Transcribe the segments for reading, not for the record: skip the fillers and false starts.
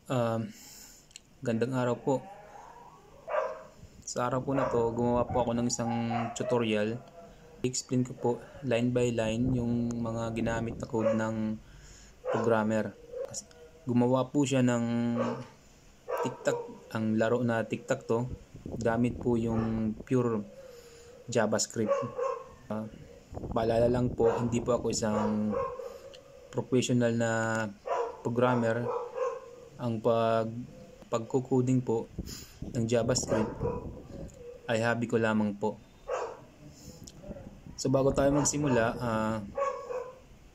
Um, Gandang araw po. Sa araw po na to, gumawa po ako ng isang tutorial. I-explain ko po line by line yung mga ginamit na code ng programmer. Gumawa po siya ng TikTok, ang laro na TikTok to. Gamit po yung pure JavaScript. Paalala lang po, hindi po ako isang professional na programmer. Ang pagko-coding po ng JavaScript ay hobby ko lamang po. So bago tayo magsimula,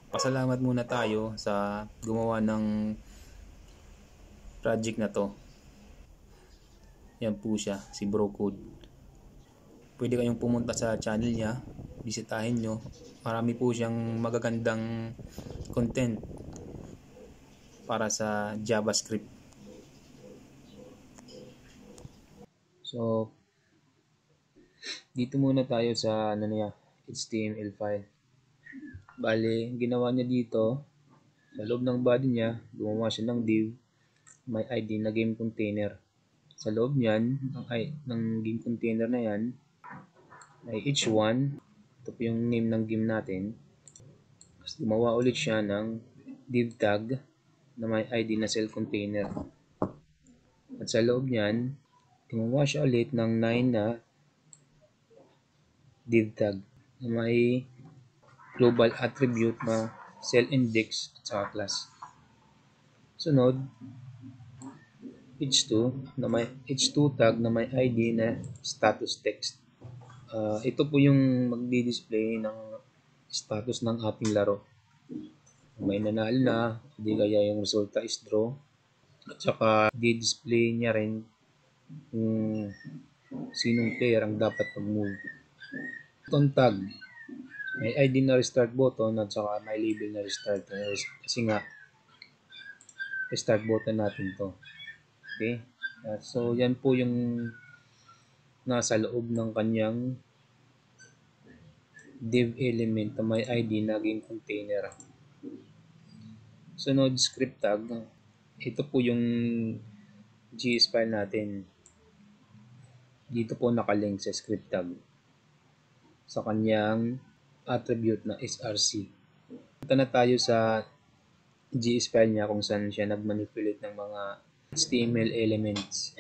pasalamat muna tayo sa gumawa ng project na to. Yan po siya, si BroCode. Pwede kayong pumunta sa channel niya, bisitahin nyo. Marami po siyang magagandang content para sa JavaScript. So, dito muna tayo sa HTML file. Bale, ginawa niya dito, sa loob ng body niya, gumawa siya ng div, may ID na game container. Sa loob niyan, ng game container na yan, ay h1, ito po yung name ng game natin. Tapos gumawa ulit siya ng div tag na may ID na cell container. At sa loob niyan, gumawa siya ulit ng 9 na div tag na may global attribute na cell index at saka class. Sunod, h2 tag na may ID na status text. Ito po yung magdi-display ng status ng ating laro. May nanalo na, hindi kaya yung resulta is draw. At saka di-display niya rin kung sinong player ang dapat mag-move. Button tag, may ID na restart button at saka may label na restart. Kasi nga, restart button natin to. Okay? So, yan po yung nasa loob ng kanyang div element na may ID na game container. Sunod, script tag. Ito po yung JS file natin. Dito po nakalink sa script tag sa kanyang attribute na src. Punta na tayo sa JS file niya kung saan siya nag-manipulate ng mga HTML elements.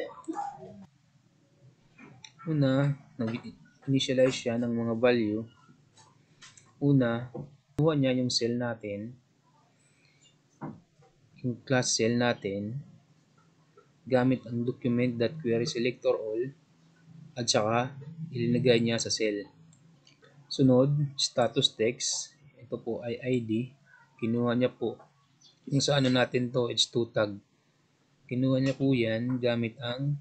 Una, nag-initialize siya ng mga value. Una, kuha niya yung cell natin, yung class cell natin, gamit ang document.querySelectorAll at saka ilinagay niya sa cell. Sunod, status text. Ito po ay ID. Kinuha niya po yung sa natin to, h2 tag. Kinuha niya po yan gamit ang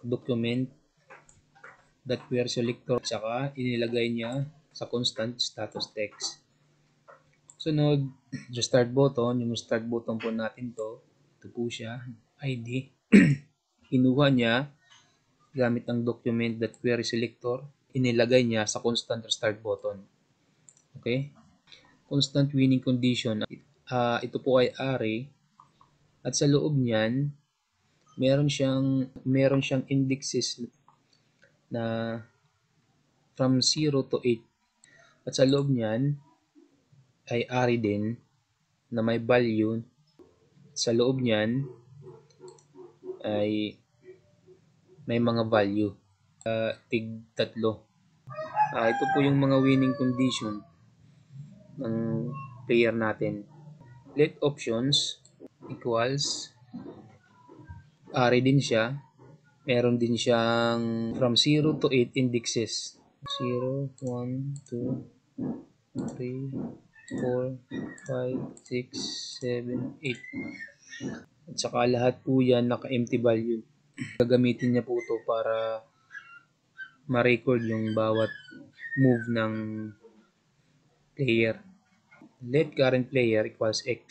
document.querySelector at saka inilagay niya sa constant status text. Sunod, yung start button. Yung start button po natin to. Ito po siya, ID. Kinuha niya gamit ang document.querySelector. Inilagay niya sa constant start button. Okay? Constant winning condition. Ito po ay array. At sa loob niyan, meron siyang indexes na from 0 to 8. At sa loob niyan ay array din na may value. Sa loob niyan ay may mga value. Tig 3. Ito po yung mga winning condition ng player natin. Let options equals array din siya. Meron din siyang from 0 to 8 indexes. 0, 1, 2, 3, 4, 5, 6, 7, 8. At saka lahat po yan naka-empty value. Gagamitin niya po ito para ma-record yung bawat move ng player. Let current player equals x.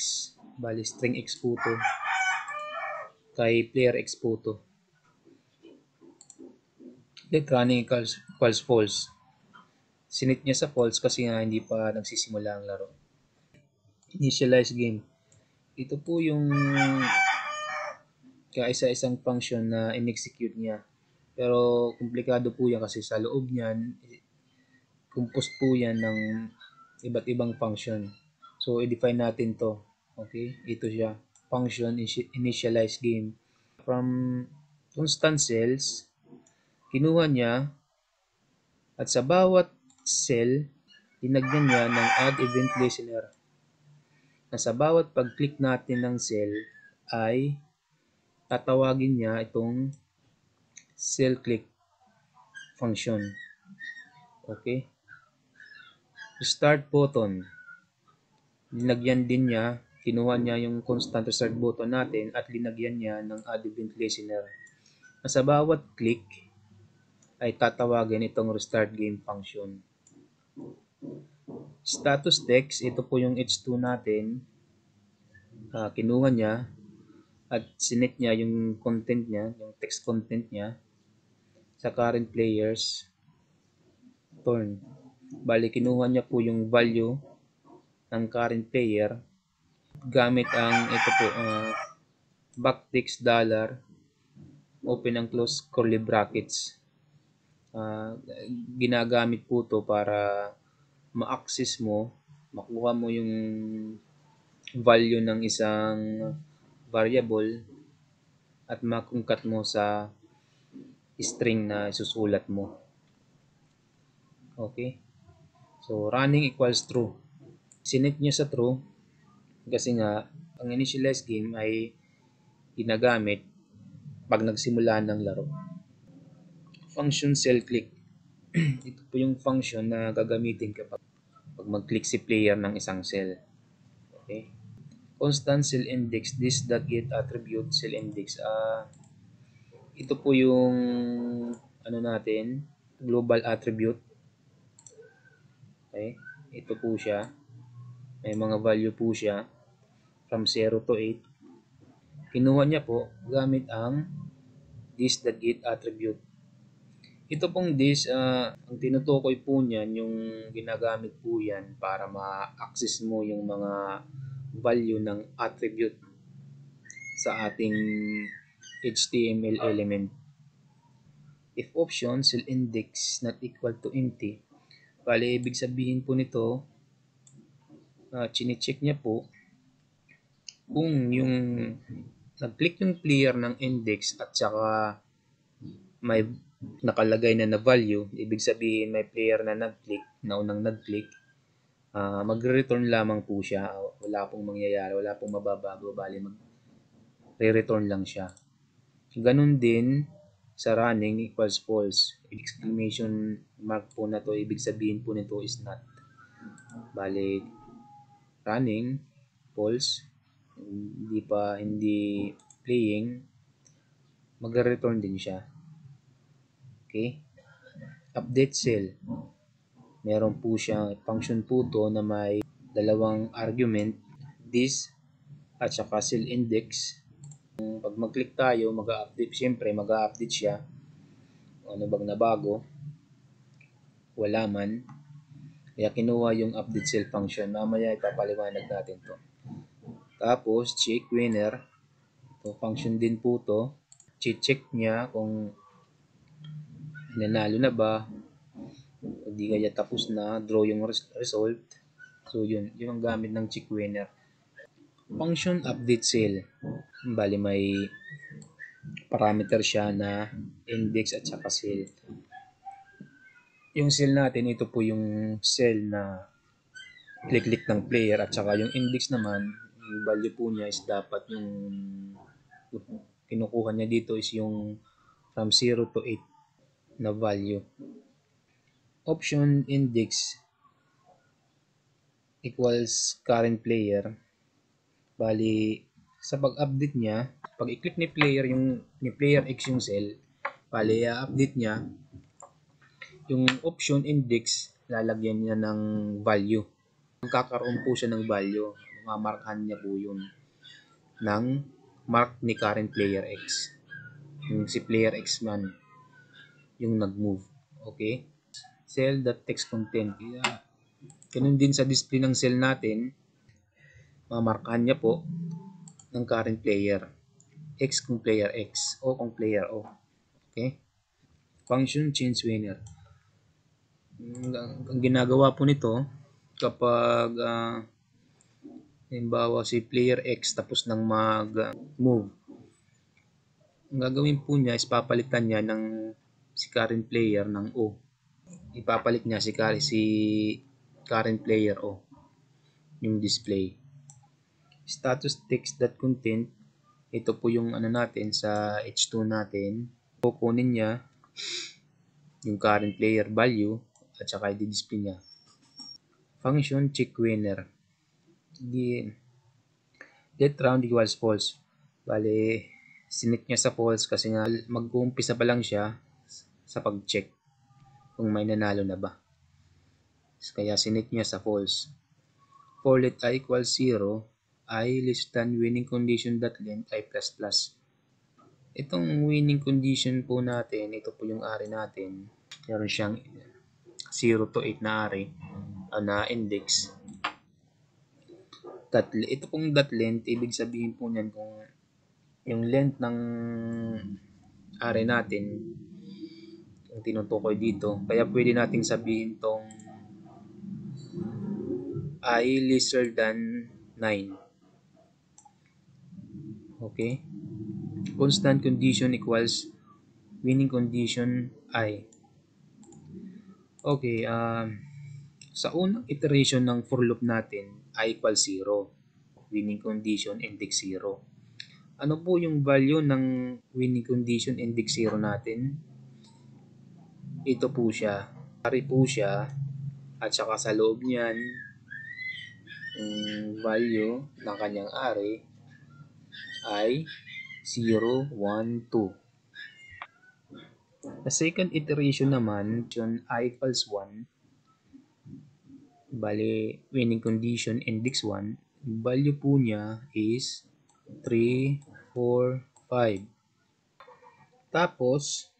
Bali string x po ito. Kay player x po ito. Let running equals false. Sinit niya sa false kasi nga hindi pa nagsisimula ang laro. Initialize game. Ito po yung Kaya isa-isang function na in-execute niya. Pero komplikado po yan kasi sa loob niyan, compose po yan ng iba't ibang function. So, i-define natin to. Okay? Ito siya. Function initialize game. From constant cells, kinuha niya at sa bawat cell, linagyan niya ng add event listener. Na sa bawat pag-click natin ng cell ay tatawagin niya itong cell click function. Okay? Start button. Linagyan din niya, kinuha niya yung constant start button natin at linagyan niya ng add event listener. Na sa bawat click ay tatawagin itong restart game function. Status text, ito po yung h2 natin. Kinuha niya at sinet niya yung content niya, yung text content niya sa current player's turn. Bali, kinuha niya po yung value ng current player gamit ang ito po, backticks dollar, open and close curly brackets. Ginagamit po to para ma-access mo, makuha mo yung value ng isang variable at makungkat mo sa string na isusulat mo. Okay? So, running equals true. Sinet niya sa true kasi nga, ang initialize game ay ginagamit pag nagsimula ng laro. Function cell click. Ito po yung function na gagamitin kapag mag-click si player ng isang cell. Okay? Constant cell index, this.get attribute cell index. Ito po yung ano natin, global attribute. Okay? Ito po siya. May mga value po siya from 0 to 8. Kinuha niya po gamit ang this.get attribute. Ito pong this, ang tinutukoy po niyan, yung ginagamit po yan para ma-access mo yung mga value ng attribute sa ating HTML element. If option cell index not equal to empty, bali ibig sabihin po nito, chine-check niya po kung yung nag-click yung player ng index at saka may nakalagay na value, ibig sabihin may player na nag-click, na unang nag-click, magre-return lamang po siya. Wala pong mangyayari, wala pong mababago, bali magre-return lang siya. Ganun din sa running equals false. Exclamation mark po na to, ibig sabihin po nito is not. Bali running false, hindi playing, magre-return din siya. Okay? Update cell. Meron po siyang function po to na may dalawang argument, this at saka cell index. Pag mag-click tayo, mag-update, siyempre mag-update siya. Ano bang nabago? Wala man. Kaya kinuha yung update cell function. Mamaya ipapaliwanag natin to. Tapos, check winner. Ito, function din po to. Check niya kung nanalo na ba, hindi kaya tapos na, draw yung result. So yun ang gamit ng check winner. Function update cell, bali may parameter siya na index at saka cell. Yung cell natin, ito po yung cell na click ng player at saka yung index naman, yung value po niya is dapat yung kinukuha niya dito is yung from 0 to 8 na value. Option index equals current player. Bali, sa pag-update niya, pag i-click ni player X yung cell, bali i-update niya yung option index, lalagyan niya ng value. Magkakaroon po siya ng value. Mamarkahan niya po yun ng mark ni current player X. Yung si player X man yung nag-move. Okay? Cell.text content. Ganun din sa display ng cell natin, mamarkahan niya po ng current player. X kung player X, O kung player O. Okay? Function change winner. Ang ginagawa po nito, kapag halimbawa si player X tapos nang mag-move, ang gagawin po niya is papalitan niya ng si current player ng O. Ipapalit niya si current player O, yung display. Status text.content, ito po yung ano natin sa H2 natin. Kukunin niya yung current player value at saka i-display niya. Function check winner. Get round equals false. Bale, sinit niya sa false kasi nga mag-uumpisa pa lang siya sa pag-check kung may nanalo na ba. Kaya sinit niya sa false. For let I equals 0, I less than winning condition dot length I plus plus. Itong winning condition po natin, ito po yung array natin. Meron siyang 0 to 8 na array na index. Ito pong dot length, ibig sabihin po niyan kung yung length ng array natin yung tinutukoy dito. Kaya pwede nating sabihin tong I lesser than 9. Okay? Constant condition equals winning condition I. Okay, sa unang iteration ng for loop natin, I equals 0. Winning condition index 0. Ano po yung value ng winning condition index 0 natin? Ito po siya. Array po siya. At saka sa loob niyan, yung value ng kanyang array ay 0, 1, 2. Sa second iteration naman, yung I equals 1, bali winning condition index 1, value po niya is 3, 4, 5. Tapos,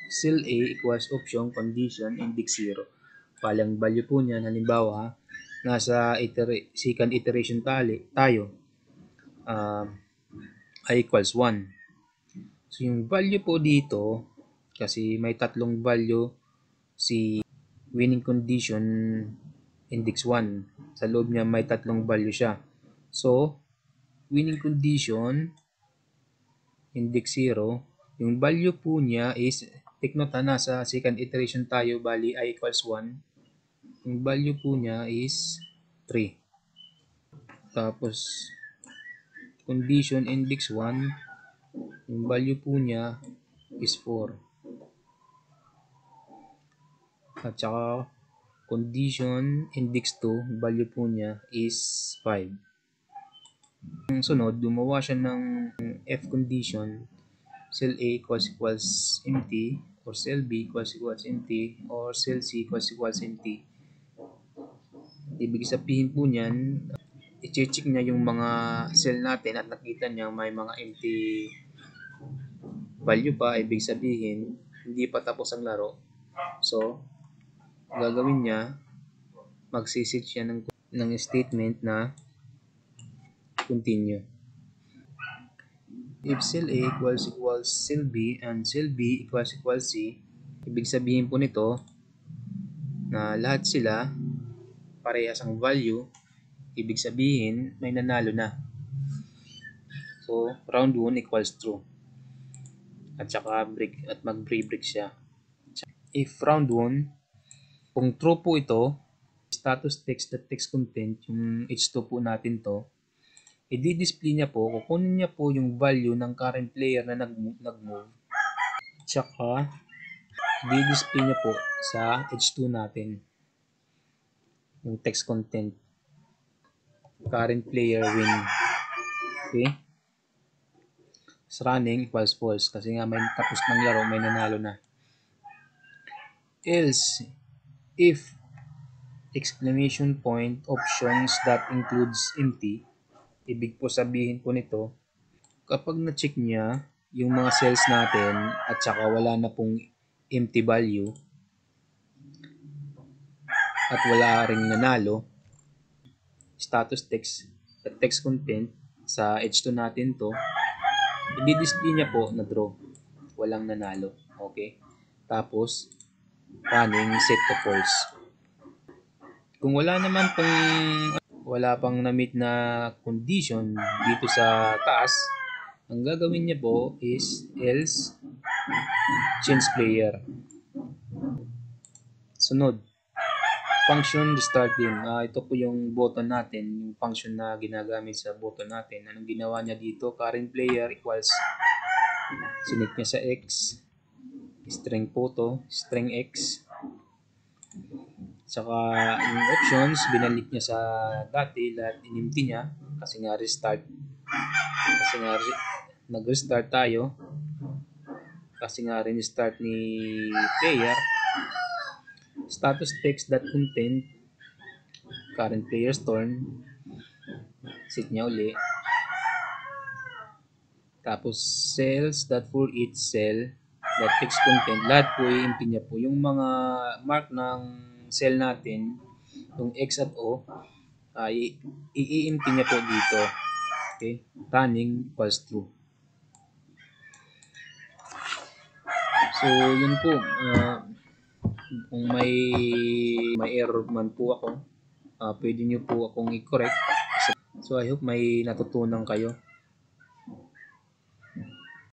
cell A equals option condition index 0. Palang value po niyan, halimbawa, nasa second iteration tayo, I equals 1. So, yung value po dito, kasi may tatlong value si winning condition index 1. Sa loob niya may tatlong value siya. So, winning condition index 0, yung value po niya is, take note na sa second iteration tayo, bali I equals 1. Yung value po niya is 3. Tapos, condition index 1, yung value po niya is 4. At saka, condition index 2, value po niya is 5. Ang sunod, gumawa siya ng F condition, cell A equals empty, or cell B equals empty, or cell C equals empty. Ibig sabihin po niyan, i-check niya yung mga cell natin at nakita niya may mga empty value pa. Ibig sabihin, hindi pa tapos ang laro. So, gagawin niya, magsisit siya ng statement na continue. If cell A equals cell B and cell B equals C, ibig sabihin po nito na lahat sila parehas ang value, ibig sabihin may nanalo na. So, round 1 equals true. At saka mag-break siya. If round 1, kung true po ito, status text content, yung H2 po natin to, i-display niya po, kukunin niya po yung value ng current player na nag-move. Tsaka, i-display niya po sa H2 natin yung text content. Current player win. Okay? So, running equals false kasi nga may tapos ng laro, may nanalo na. Else, if exclamation point options that includes empty, ibig po sabihin po nito, kapag na-check niya yung mga cells natin at saka wala na pong empty value at wala ring nanalo, status text content sa H2 natin to, i-display niya po na draw. Walang nanalo. Okay? Tapos, running set to false. Kung wala naman pong wala pang na-meet na condition dito sa taas, ang gagawin niya po is else change player. Sunod, function restart din. Ito po yung button natin, yung function na ginagamit sa button natin. Anong ginawa niya dito? Current player equals sinit niya sa x, string photo, string x. Saka yung options, binalik niya sa dati, lahat in-empty niya kasi nga restart. Kasi nga nag-restart tayo. Kasi nga rin-start ni player. Status text that content current player's turn. Set niya uli. Tapos cells that for each cell that text content, lahat po i-empty niya po. Yung mga mark ng cell natin, yung X at O, i-empty niya po dito. Okay? Running equals true. So, yun po. Kung may error man po ako, pwede nyo po akong i-correct. So, I hope may natutunan kayo.